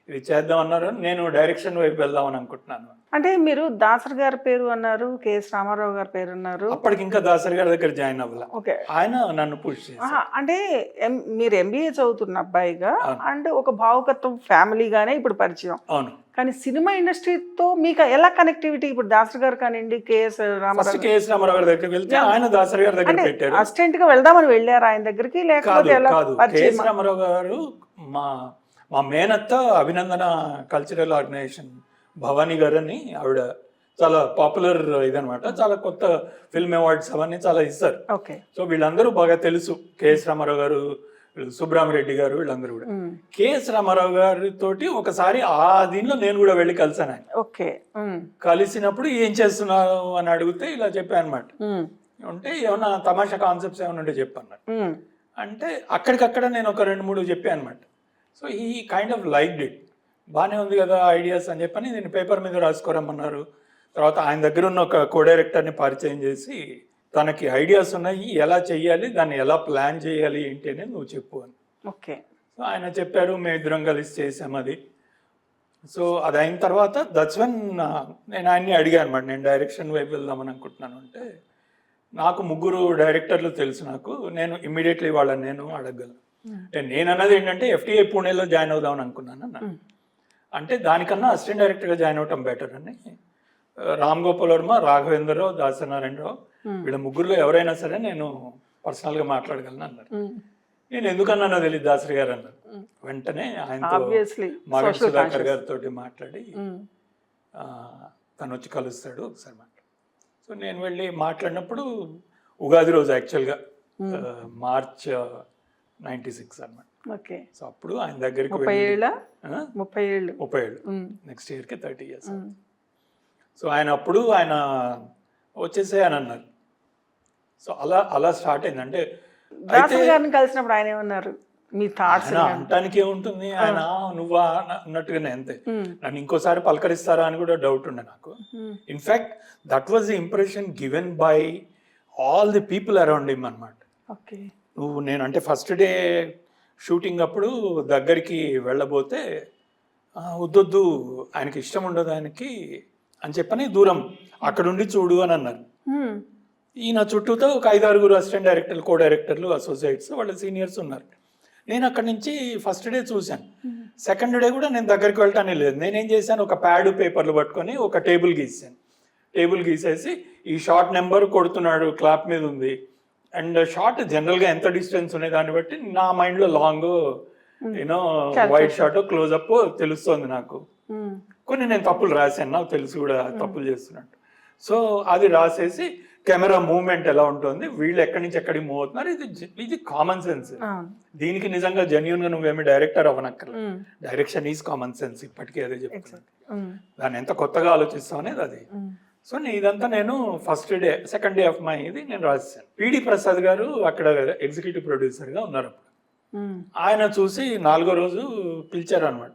ఇది చేద్దాం అన్నారో నేను డైరెక్షన్ వైపు వెళ్దామని అనుకుంటున్నాను. అంటే మీరు దాసరి గారి పేరు అన్నారు, కేఎస్ రామారావు గారి పేరు అన్నారు. అప్పటికి ఇంకా దాసరి గారి దగ్గర జాయిన్ అవ్వాలి. ఓకే. ఆయన నన్ను పుష్ చేశారు. అంటే మీరు MBA చదువుతున్న అబ్బాయిగా అంటే ఒక భావుకత్వం ఫ్యామిలీగానే ఇప్పుడు పరిచయం. అవును. కానీ సినిమా ఇండస్ట్రీతో మీకు ఎలా కనెక్టివిటీ? ఇప్పుడు దాసరి గారు కానివ్వండి, కేఎస్ రామారావు గారి దగ్గరికి వెళ్తే ఆయన దాసరి గారి దగ్గర పెట్టారు. అసిస్టెంట్ గా వెళ్దామని వెళ్ళారు ఆయన దగ్గరికి, లేకపోతే ఎలా? కేఎస్ రామారావు గారు మా మేనత్త అభినందన కల్చరల్ ఆర్గనైజేషన్ భవానీ గారు అని, ఆవిడ చాలా పాపులర్ ఇదనమాట. చాలా కొత్త ఫిల్మ్ అవార్డ్స్ అవన్నీ చాలా ఇస్తారు. ఓకే. సో వీళ్ళందరూ బాగా తెలుసు. కేఎస్ రామారావు గారు, సుబ్రహ్మరెడ్డి గారు, వీళ్ళందరూ కూడా. కేఎస్ రామారావు గారితో ఒకసారి ఆ దీనిలో నేను కూడా వెళ్ళి కలిసాను ఆయన. ఓకే. కలిసినప్పుడు ఏం చేస్తున్నావు అని అడిగితే ఇలా చెప్పాను అనమాట. అంటే ఏమన్నా తమాషా కాన్సెప్ట్స్ ఏమైనా ఉంటే చెప్పన్నారు. అంటే అక్కడికక్కడ నేను ఒక 2-3 చెప్పాను అనమాట. సో ఈ కైండ్ ఆఫ్ లైక్డ్ ఇట్. బాగానే ఉంది కదా ఐడియాస్ అని చెప్పని నేను పేపర్ మీద రాసుకోరమ్మన్నారు. తర్వాత ఆయన దగ్గర ఉన్న ఒక కో డైరెక్టర్ని పరిచయం చేసి, తనకి ఐడియాస్ ఉన్నాయి, ఎలా చెయ్యాలి, దాన్ని ఎలా ప్లాన్ చేయాలి ఏంటి అనేది నువ్వు చెప్పు అని. ఓకే. సో ఆయన చెప్పారు, మేమిద్దరం కలిసి చేసాం అది. సో అది అయిన తర్వాత దట్స్ వెన్ నేను ఆయన్ని అడిగాను అనమాట, నేను డైరెక్షన్ వైపు వెళ్దామని అనుకుంటున్నాను అంటే, నాకు 3 డైరెక్టర్లు తెలుసు నాకు, నేను ఇమ్మీడియట్లీ వాళ్ళని నేను అడగలను. నేను అన్నది ఏంటంటే FTA పూణేలో జాయిన్ అవుదామని అనుకున్నాను అన్న. అంటే దానికన్నా అసిస్టెంట్ డైరెక్టర్గా జాయిన్ అవటం బెటర్ అని రామ్ గోపాల్ వర్మ, రాఘవేంద్రరావు, దాసనారాయణరావు వీళ్ళ 3లో ఎవరైనా సరే నేను పర్సనల్గా మాట్లాడగలను అన్నారు. నేను ఎందుకన్నానో తెలియదు, దాసరి గారు అన్నారు. వెంటనే ఆయనతో మగన్ సుధాకర్ గారితో మాట్లాడి తను వచ్చి కలుస్తాడు ఒకసారి మాట్లాడు. సో నేను వెళ్ళి మాట్లాడినప్పుడు ఉగాది రోజు యాక్చువల్గా మార్చ్ 96 అన్నమాట. ఓకే. సో అప్పుడు ఆయన దగ్గరికి 30 ఏళ్ళు నెక్స్ట్ ఇయర్కి 30 years. సో ఆయన అప్పుడు ఆయన వచ్చేసే అని అన్నారు. సో అలా స్టార్ట్ అయింది. అంటే దాసరి గారిని కలిసినప్పుడు ఆయన ఏమన్నారు? మీ థాట్స్ ఆయన అంటానికి ఏముంటుంది, ఆయన నువ్వా అన్నట్టుగానే అంతే. నన్ను ఇంకోసారి పలకరిస్తారా అని కూడా డౌట్ ఉండే నాకు. In fact that was the impression given by all the people around him అనమాట. ఓకే. నేను అంటే ఫస్ట్ డే షూటింగ్ అప్పుడు దగ్గరికి వెళ్ళబోతే వద్దొద్దు, ఆయనకి ఇష్టం ఉండదు ఆయనకి అని చెప్పని దూరం అక్కడుండి చూడు అని అన్నారు. ఈయన చుట్టూతో ఒక 5-6 అసిస్టెంట్ డైరెక్టర్లు, కో డైరెక్టర్లు, అసోసియేట్స్, వాళ్ళ సీనియర్స్ ఉన్నారు. నేను అక్కడి నుంచి ఫస్ట్ డే చూశాను. సెకండ్ డే కూడా నేను దగ్గరికి వెళ్ళటానే లేదు. నేనేం చేశాను, ఒక ప్యాడ్ పేపర్లు పట్టుకొని ఒక టేబుల్ గీసాను. టేబుల్ గీసేసి ఈ షార్ట్ నెంబర్ కొడుతున్నాడు, క్లాప్ మీద ఉంది, అండ్ షార్ట్ జనరల్గా ఎంత డిస్టెన్స్ ఉన్నాయి దాన్ని బట్టి నా మైండ్లో long you know wide short closeup తెలుస్తుంది నాకు. కొన్ని నేను తప్పులు రాశాను, నాకు తెలుసు కూడా తప్పులు చేస్తున్నట్టు. సో అది రాసేసి కెమెరా మూవ్మెంట్ ఎలా ఉంటుంది, వీళ్ళు ఎక్కడి నుంచి ఎక్కడికి మూవ్ అవుతున్నారు, ఇది కామన్ సెన్స్. దీనికి నిజంగా జెన్యున్ గా నువ్వేమి డైరెక్టర్ అవ్వనక్కర్లేదు. డైరెక్షన్ ఈజ్ కామన్ సెన్స్, ఇప్పటికీ అదే చెప్తున్నాను. దాన్ని ఎంత కొత్తగా ఆలోచిస్తావు అనేది అది. సో ఇదంతా నేను first day, second day of my ఇది నేను రాసేసాను. పిడి ప్రసాద్ గారు అక్కడ ఎగ్జిక్యూటివ్ ప్రొడ్యూసర్గా ఉన్నారు అప్పుడు. ఆయన చూసి 4వ రోజు పిలిచారు అనమాట.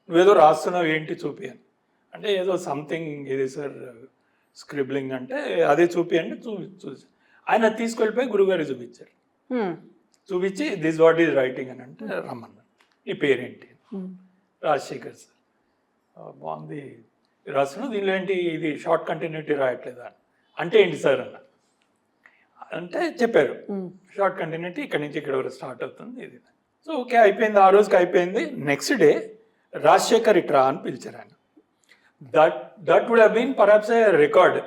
నువ్వేదో రాస్తున్నావు ఏంటి చూపి అని. అంటే ఏదో సంథింగ్ ఇది సార్ స్క్రిబ్లింగ్ అంటే అదే చూపి అంటే చూసి ఆయన తీసుకెళ్ళిపోయి గురుగారు చూపించారు. చూపించి దిస్ వాట్ ఈజ్ రైటింగ్ అని అంటే రమ్మన్నారు. ఈ పేరేంటి? రాజశేఖర్ సార్. బాగుంది రాస్తున్నావు, దీనిలో ఏంటి ఇది షార్ట్ కంటిన్యూటీ రాయట్లేదా అంటే ఏంటి సార్ అన్న అంటే చెప్పారు, షార్ట్ కంటిన్యూటీ ఇక్కడ నుంచి ఇక్కడ వరకు స్టార్ట్ అవుతుంది ఇది. సో ఓకే అయిపోయింది, ఆ రోజుకి అయిపోయింది. నెక్స్ట్ డే రాజశేఖర్ ఇట్రా అని పిలిచారు ఆయన. That would have been perhaps a record.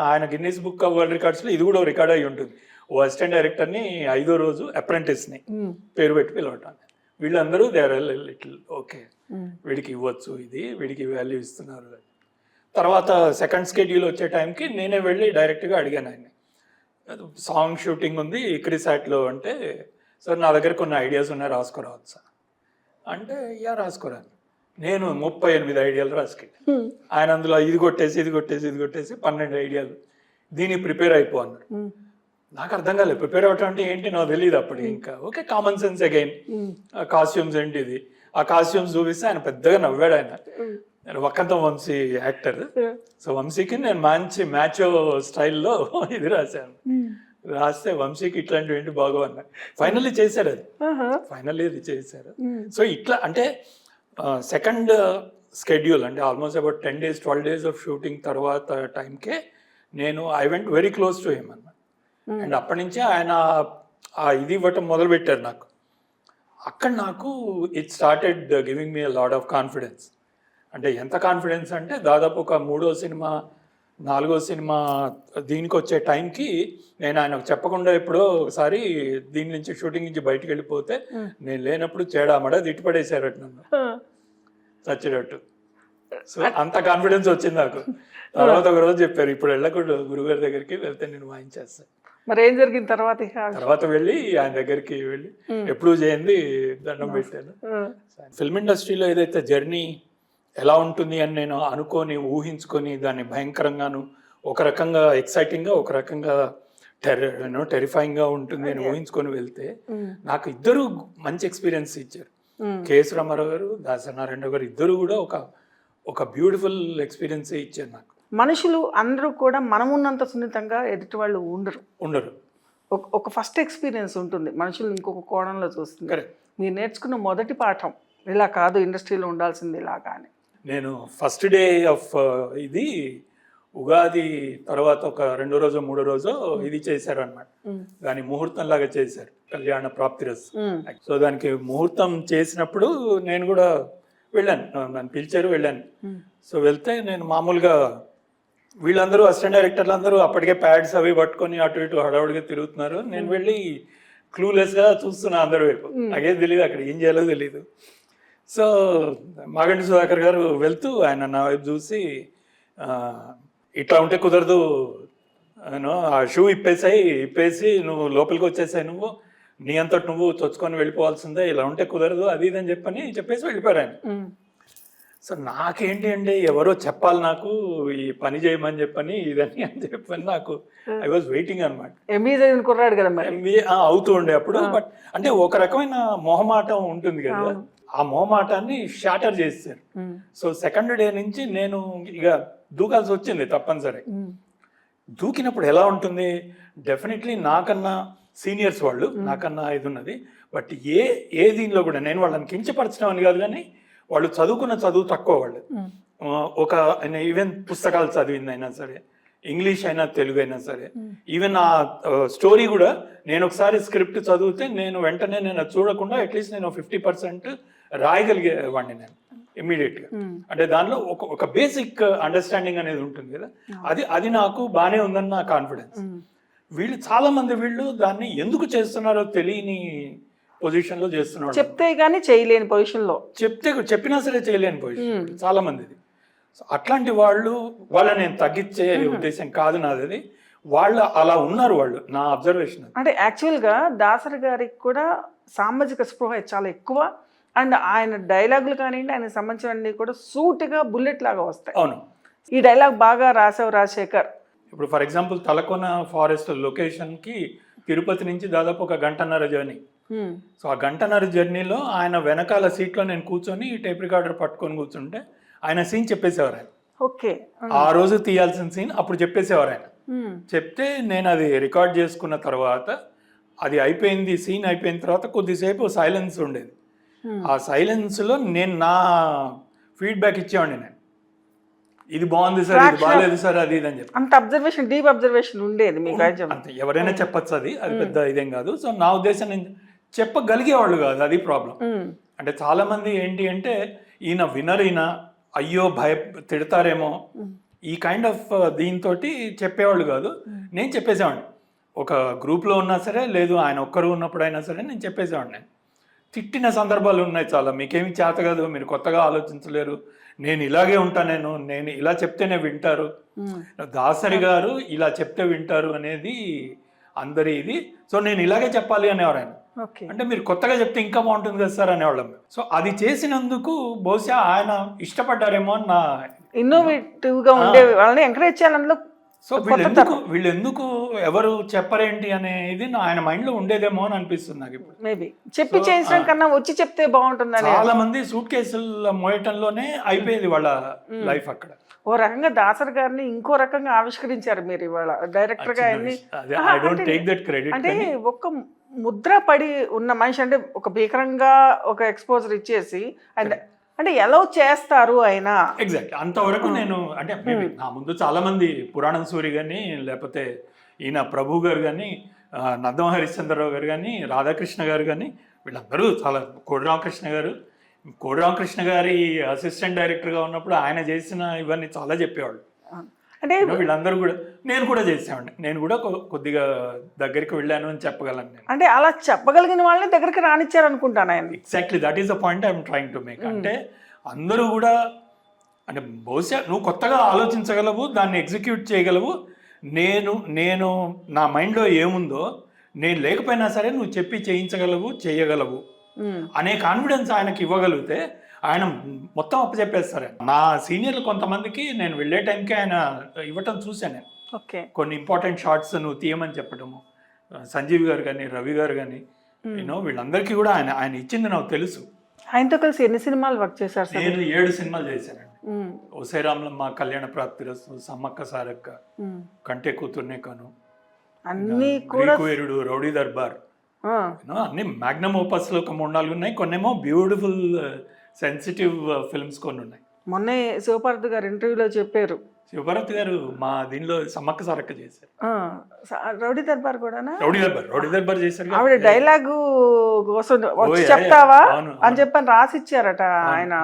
ఆయన గిన్నీస్ బుక్ ఆఫ్ వరల్డ్ రికార్డ్స్లో ఇది కూడా రికార్డ్ అయ్యి ఉంటుంది. ఓ అసిస్టెంట్ డైరెక్టర్ని 5వ రోజు అప్రెంటిస్ని పేరు పెట్టి పిలవటాన్ని. వీళ్ళందరూ దే ఆర్ లిటిల్ ఓకే, వీడికి ఇవ్వచ్చు, ఇది వీడికి వాల్యూ ఇస్తున్నారు. తర్వాత సెకండ్ స్కెడ్యూల్ వచ్చే టైంకి నేనే వెళ్ళి డైరెక్ట్గా అడిగాను ఆయన, సాంగ్ షూటింగ్ ఉంది ఇక్రిసాట్లో అంటే, సార్ నా దగ్గర కొన్ని ఐడియాస్ ఉన్నాయి రాసుకురావచ్చు సార్ అంటే, యా రాసుకురాను. నేను 38 ఐడియాలు రాసుకెళ్ళి ఆయన అందులో ఇది కొట్టేసి 12 ఐడియాలు, దీనికి ప్రిపేర్ అయిపో అన్నారు. నాకు అర్థం కాలేదు ప్రిపేర్ అవ్వటం అంటే ఏంటి, నాకు తెలియదు అప్పటికి. ఇంకా okay common sense again. Costumes ఏంటి ఇది, ఆ కాస్ట్యూమ్స్ చూపిస్తే ఆయన పెద్దగా నవ్వాడు. ఆయన వక్కంతం వంశీ యాక్టర్. సో వంశీకి నేను మంచి మ్యాచో స్టైల్లో ఇది రాశాను. రాస్తే వంశీకి ఇట్లాంటివి ఏంటి బాగో అన్న. ఫైనల్లీ చేశారు అది, ఫైనల్లీ అది చేశారు. సో ఇట్లా అంటే సెకండ్ స్కెడ్యూల్ అంటే almost about 10 days 12 days of shooting తర్వాత టైంకే నేను I went very close to him అన్నమాట. అండ్ అప్పటి నుంచి ఆయన ఇది ఇవ్వటం మొదలు పెట్టారు నాకు. అక్కడ నాకు it started giving me lot of confidence. అంటే ఎంత కాన్ఫిడెన్స్ అంటే దాదాపు ఒక 3వ సినిమా 4వ సినిమా దీనికి వచ్చే టైంకి నేను ఆయనకు చెప్పకుండా ఎప్పుడో ఒకసారి దీని నుంచి షూటింగ్ నుంచి బయటకు వెళ్ళిపోతే నేను లేనప్పుడు చేడామడ తిట్టుపడేశారట నన్ను చచ్చేటట్టు. సో అంత కాన్ఫిడెన్స్ వచ్చింది నాకు. తర్వాత ఒక రోజు చెప్పారు, ఇప్పుడు వెళ్ళకూడదు గురుగారి దగ్గరికి, వెళ్తే నేను వాయించేస్తాను. మరి ఏం జరిగింది తర్వాత? తర్వాత వెళ్ళి ఆయన దగ్గరికి వెళ్ళి ఎప్పుడు చేయండి దండం పెట్టాను. ఫిల్మ్ ఇండస్ట్రీలో ఏదైతే జర్నీ ఎలా ఉంటుంది అని నేను అనుకొని ఊహించుకొని దాన్ని భయంకరంగాను, ఒక రకంగా ఎక్సైటింగ్గా, ఒక రకంగా టెరిఫైయింగ్గా ఉంటుంది అని ఊహించుకొని వెళ్తే నాకు ఇద్దరు మంచి ఎక్స్పీరియన్స్ ఇచ్చారు. కేఎస్ రామారావు గారు, దాసరి నారాయణరావు గారు ఇద్దరు కూడా ఒక బ్యూటిఫుల్ ఎక్స్పీరియన్స్ ఇచ్చారు నాకు. మనుషులు అందరూ కూడా మనమున్నంత సున్నితంగా ఎదుటి వాళ్ళు ఉండరు. ఒక ఫస్ట్ ఎక్స్పీరియన్స్ ఉంటుంది, మనుషులు ఇంకొక కోణంలో చూస్తుంది. మీరు నేర్చుకున్న మొదటి పాఠం ఇలా కాదు ఇండస్ట్రీలో ఉండాల్సింది ఇలాగా అని. నేను ఫస్ట్ డే ఆఫ్ ఇది ఉగాది తర్వాత ఒక 2వ రోజు 3వ రోజు ఇది చేశారు అనమాట. దాని ముహూర్తం లాగా చేశారు, కళ్యాణ ప్రాప్తిరస్. సో దానికి ముహూర్తం చేసినప్పుడు నేను కూడా వెళ్ళాను, నన్ను పిలిచారు వెళ్ళాను. సో వెళ్తే నేను మామూలుగా వీళ్ళందరూ అసిస్టెంట్ డైరెక్టర్లు అందరూ అప్పటికే ప్యాడ్స్ అవి పట్టుకొని అటు ఇటు హడావుడిగా తిరుగుతున్నారు. నేను వెళ్ళి క్లూలెస్గా చూస్తున్నా అందరి వైపు, నాకేం తెలియదు అక్కడ ఏం చేయాలో తెలియదు. సో మాగంటి సుధాకర్ గారు వెళ్తూ ఆయన నా వైపు చూసి, ఇట్లా ఉంటే కుదరదు, ఆ షూ ఇప్పేసి నువ్వు లోపలికి వచ్చేసాయి, నువ్వు నీ అంతటి నువ్వు చొచ్చుకొని వెళ్ళిపోవాల్సిందే, ఇలా ఉంటే కుదరదు అది ఇది అని చెప్పేసి వెళ్ళిపోయారు ఆయన. సో నాకేంటి అంటే ఎవరో చెప్పాలి నాకు ఈ పని చేయమని చెప్పని ఇదని అని చెప్పని నాకు ఐ వాజ్ వెయిటింగ్ అనమాట. ఎంబీఏ చదివిన కుర్రాడు కదా మరి. MBA అవుతూ ఉండే అప్పుడు. బట్ అంటే ఒక రకమైన మొహమాటం ఉంటుంది కదా, ఆ మొహమాటాన్ని షాటర్ చేస్తారు. సో సెకండ్ డే నుంచి నేను ఇక దూకాల్సి వచ్చింది తప్పనిసరి. దూకినప్పుడు ఎలా ఉంటుంది, డెఫినెట్లీ నాకన్నా సీనియర్స్ వాళ్ళు, నాకన్నా ఇది ఉన్నది. బట్ ఏ దీనిలో కూడా నేను వాళ్ళని కించపరచడం అని కాదు, కానీ వాళ్ళు చదువుకున్న చదువు తక్కువ వాళ్ళు. ఒక ఈవెన్ పుస్తకాలు చదివింది అయినా సరే, ఇంగ్లీష్ అయినా తెలుగు అయినా సరే, ఈవెన్ ఆ స్టోరీ కూడా నేను ఒకసారి స్క్రిప్ట్ చదివితే నేను వెంటనే నేను చూడకుండా అట్లీస్ట్ నేను 50% రాయగలిగేవాడిని నేను ఇమ్మీడియట్గా. అంటే దానిలో ఒక బేసిక్ అండర్స్టాండింగ్ అనేది ఉంటుంది కదా, అది నాకు బాగానే ఉందని నా కాన్ఫిడెన్స్. వీళ్ళు చాలా మంది వీళ్ళు దాన్ని ఎందుకు చేస్తున్నారో తెలియని పొజిషన్ లో చేస్తున్నారు, చెప్తే గానీ చేయలేని పొజిషన్ లో, చెప్పినా సరే చేయలేని పొజిషన్ చాలా మందిది. అట్లాంటి వాళ్ళని నేను తగ్గించే ఉద్దేశం కాదు నాది, వాళ్ళు అలా ఉన్నారు, వాళ్ళు నా అబ్జర్వేషన్. అంటే యాక్చువల్గా దాసరి గారికి కూడా సామాజిక స్పృహ చాలా ఎక్కువ. అండ్ ఆయన డైలాగులు కానివ్వండి, ఆయనకు సంబంధించినవన్నీ కూడా సూటిగా బుల్లెట్ లాగా వస్తాయి. అవును, ఈ డైలాగ్ బాగా రాసావు రాజశేఖర్. ఇప్పుడు ఫర్ ఎగ్జాంపుల్ తలకోన ఫారెస్ట్ లొకేషన్కి తిరుపతి నుంచి దాదాపు 1 గంటన్నర జర్నీ. సో ఆ 1 గంటన్నర జర్నీలో ఆయన వెనకాల సీట్లో నేను కూర్చొని టేప్ రికార్డర్ పట్టుకొని కూర్చుంటే ఆయన సీన్ చెప్పేసేవారు ఆయన. ఓకే, ఆ రోజు తీయాల్సిన సీన్ అప్పుడు చెప్పేసేవారు ఆయన. చెప్తే నేను అది రికార్డ్ చేసుకున్న తర్వాత అది అయిపోయింది, సీన్ అయిపోయిన తర్వాత కొద్దిసేపు సైలెన్స్ ఉండేది. ఆ సైలెన్స్లో నేను నా ఫీడ్బ్యాక్ ఇచ్చేవాడిని, నేను ఇది బాగుంది సార్, ఇది బాగాలేదు సార్, అది ఇది అని చెప్పి. అంత అబ్జర్వేషన్, డీప్ అబ్జర్వేషన్ ఉండేది మీకు. అంతే, ఎవరైనా చెప్పచ్చు, అది పెద్ద ఇదేం కాదు. సో నా ఉద్దేశం నేను చెప్పగలిగేవాళ్ళు కాదు, అది ప్రాబ్లం. అంటే చాలా మంది ఏంటి అంటే ఈయన వినర్, ఈయన అయ్యో తిడతారేమో, ఈ కైండ్ ఆఫ్ దీంతో చెప్పేవాళ్ళు కాదు. నేను చెప్పేసేవాడిని, ఒక గ్రూప్లో ఉన్నా సరే, లేదు ఆయన ఒక్కరు ఉన్నప్పుడైనా సరే నేను చెప్పేసేవాడిని. నేను తిట్టిన సందర్భాలు ఉన్నాయి చాలా, మీకేమి చేత కాదు, మీరు కొత్తగా ఆలోచించలేరు, నేను ఇలాగే ఉంటాను, నేను ఇలా చెప్తేనే వింటారు, దాసరి గారు ఇలా చెప్తే వింటారు అనేది అందరి ఇది. సో నేను ఇలాగే చెప్పాలి అనేవారు ఆయన. అంటే మీరు కొత్తగా చెప్తే ఇంకా బాగుంటుంది కదా సార్ అనేవాళ్ళం. సో అది చేసినందుకు బహుశా ఆయన ఇష్టపడ్డారేమో అని నా ఇన్నోవేటివ్ గా ఉండే వాళ్ళని ఎంకరేజ్ చేయాలని. సో వీళ్ళెందుకు ఎవరు చెప్పరేంటి అనేది ఆయన మైండ్ లో ఉండేదేమో అని అనిపిస్తుంది నాకు ఇప్పుడు. మేబీ చెప్పి చేయించడం కన్నా వచ్చి చెప్తే బాగుంటుందని. చాలా మంది సూట్ కేసులు మోయటంలోనే అయిపోయేది వాళ్ళ లైఫ్ అక్కడ. ఓ రకంగా దాసరి గారిని ఇంకో రకంగా ఆవిష్కరించారు మీరు ఇవాళ డైరెక్టర్ గా. అంటే ఒక ముద్ర పడి ఉన్న మనిషి, అంటే ఒక భీకరంగా ఒక ఎక్స్పోజర్ ఇచ్చేసి అంటే ఎలా చేస్తారు ఆయన. ఎగ్జాక్ట్ అంతవరకు నేను అంటే నా ముందు చాలా మంది పురాణం సూరి కానీ, లేకపోతే ఈయన ప్రభు గారు కానీ, నందం హరిశ్చంద్రరావు గారు కానీ, రాధాకృష్ణ గారు కానీ, వీళ్ళందరూ చాలా, కోడి రామకృష్ణ గారి అసిస్టెంట్ డైరెక్టర్గా ఉన్నప్పుడు ఆయన చేసిన ఇవన్నీ చాలా చెప్పేవాళ్ళు. అంటే వీళ్ళందరూ కూడా నేను కూడా చేసేవాడిని, నేను కూడా కొద్దిగా దగ్గరికి వెళ్ళాను అని చెప్పగలను నేను. అంటే అలా చెప్పగలిగిన వాళ్ళని దగ్గరికి రానిచ్చారు అనుకుంటాను ఆయన. Exactly, that is the point I'm trying to make. అంటే అందరూ కూడా అంటే బహుశా నువ్వు కొత్తగా ఆలోచించగలవు, దాన్ని ఎగ్జిక్యూట్ చేయగలవు, నేను నా మైండ్లో ఏముందో నేను లేకపోయినా సరే నువ్వు చెప్పి చేయించగలవు, చేయగలవు అనే కాన్ఫిడెన్స్ ఆయనకి ఇవ్వగలిగితే ఆయన మొత్తం అప్పచెప్పేస్తారు. నా సీనియర్లు కొంతమందికి నేను వెళ్ళే టైంకి ఆయన ఇవ్వటం చూశాను నేను. కొన్ని ఇంపార్టెంట్ షార్ట్స్ నువ్వు తీయమని చెప్పటము, సంజీవ్ గారు కానీ, రవి గారు కానీ, వీళ్ళందరికీ కూడా ఆయన ఇచ్చింది నాకు తెలుసు. ఆయనతో కలిసి ఎన్ని సినిమాలు వర్క్ చేశారు? నేను 7 సినిమాలు చేశానండి. ఒసేరాంలమ్మ, కళ్యాణ ప్రాప్తిరస్తు, సమ్మక్క సారక్క, కంటే కూతుర్నే కను, అన్ని కూడా, వీరుడు, రౌడీ దర్బార్, అన్ని మ్యాగ్నమ్ ఓపస్ లో 3-4 ఉన్నాయి. కొన్నేమో బ్యూటిఫుల్ సెన్సిటివ్ ఫిల్మ్స్ కొన్ని ఉన్నాయి. మొన్నే శివపార్వతి గారు ఇంటర్వ్యూలో చెప్పారు, శివపార్వతి గారు మా దీనిలో సమ్మక్క సారక్క చేశారు. రౌడీ దర్బార్ కూడా, రౌడీ దర్బార్ చేశారు. ఆవిడ డైలాగు కోసం వచ్చి చెప్తావా అని చెప్పని రాసిచ్చారట ఆయన.